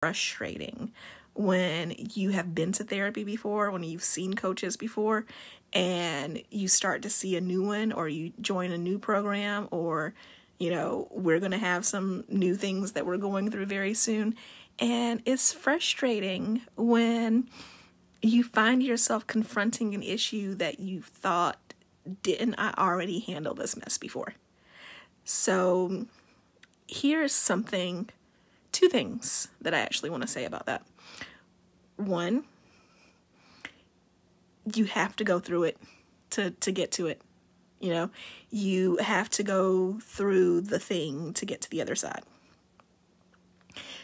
frustrating when you have been to therapy before, when you've seen coaches before, and you start to see a new one, or you join a new program, or, you know, we're going to have some new things that we're going through very soon. And it's frustrating when you find yourself confronting an issue that you thought, didn't I already handle this mess before? So here's two things that I actually want to say about that. One, you have to go through it to get to it. You know, you have to go through the thing to get to the other side.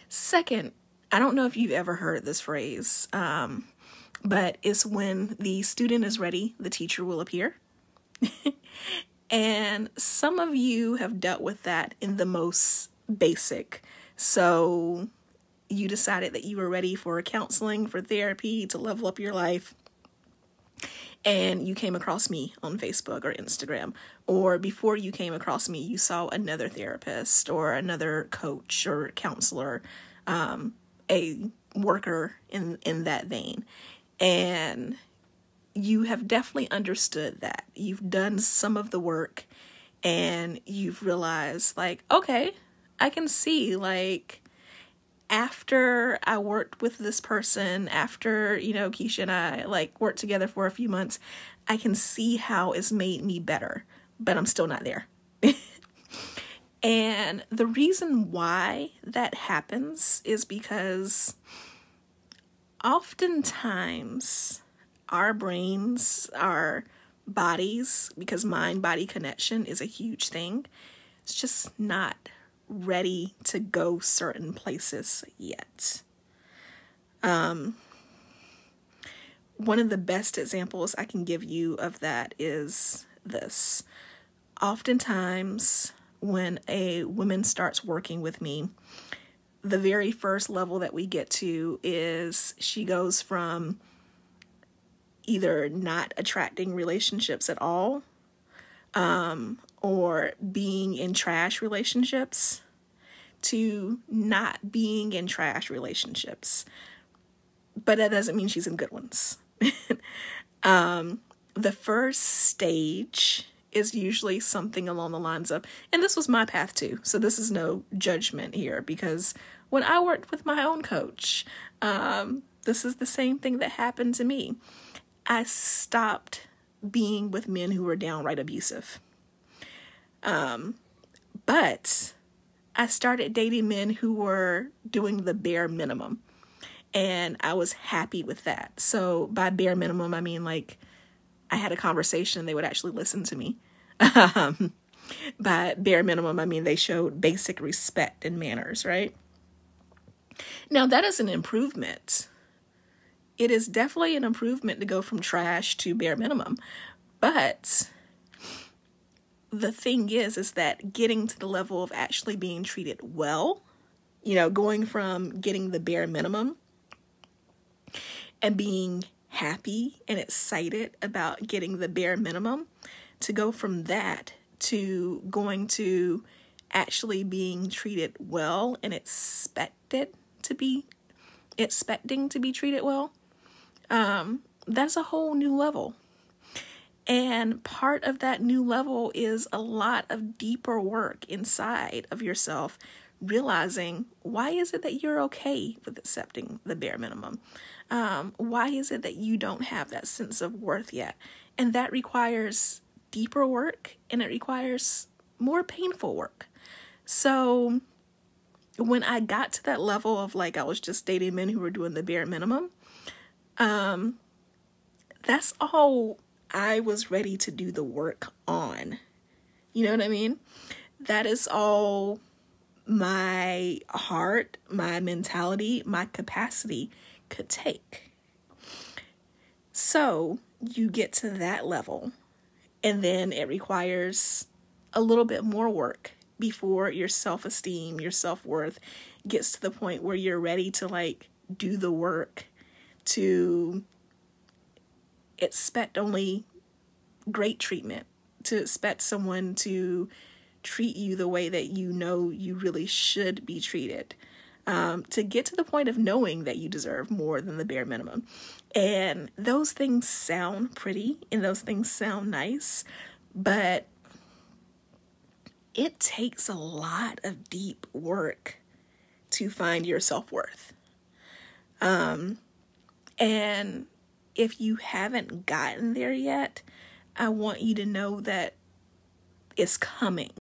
Second, I don't know if you've ever heard this phrase, but it's when the student is ready, the teacher will appear. And some of you have dealt with that in the most basic. So you decided that you were ready for counseling, for therapy, to level up your life. And you came across me on Facebook or Instagram, or before you came across me, you saw another therapist or another coach or counselor, a worker in that vein. And you have definitely understood that. You've done some of the work and you've realized, like, okay, I can see, like, after I worked with this person, after, you know, Keisha and I, like, worked together for a few months, I can see how it's made me better, but I'm still not there. And the reason why that happens is because oftentimes our brains, our bodies, because mind-body connection is a huge thing, it's just not ready to go certain places yet. One of the best examples I can give you of that is this. Oftentimes, when a woman starts working with me, the very first level that we get to is she goes from either not attracting relationships at all, or being in trash relationships, to not being in trash relationships. But that doesn't mean she's in good ones. The first stage is usually something along the lines of, and this was my path too, so this is no judgment here, because when I worked with my own coach, this is the same thing that happened to me. I stopped being with men who were downright abusive. But I started dating men who were doing the bare minimum, and I was happy with that. So by bare minimum, I mean, like, I had a conversation and they would actually listen to me. By bare minimum, I mean, they showed basic respect and manners, right? Now, that is an improvement. It is definitely an improvement to go from trash to bare minimum. But the thing is that getting to the level of actually being treated well, you know, going from getting the bare minimum and being happy and excited about getting the bare minimum, to go from that to going to actually being treated well and expecting to be treated well, that's a whole new level. And part of that new level is a lot of deeper work inside of yourself, realizing, why is it that you're okay with accepting the bare minimum? Why is it that you don't have that sense of worth yet? And that requires deeper work, and it requires more painful work. So when I got to that level of, like, I was just dating men who were doing the bare minimum, that's all I was ready to do the work on. You know what I mean? That is all my heart, my mentality, my capacity could take. So you get to that level, and then it requires a little bit more work before your self-esteem, your self-worth gets to the point where you're ready to, like, do the work to expect only great treatment, to expect someone to treat you the way that you know you really should be treated. to get to the point of knowing that you deserve more than the bare minimum. And those things sound pretty and those things sound nice, but it takes a lot of deep work to find your self-worth. And if you haven't gotten there yet, I want you to know that it's coming.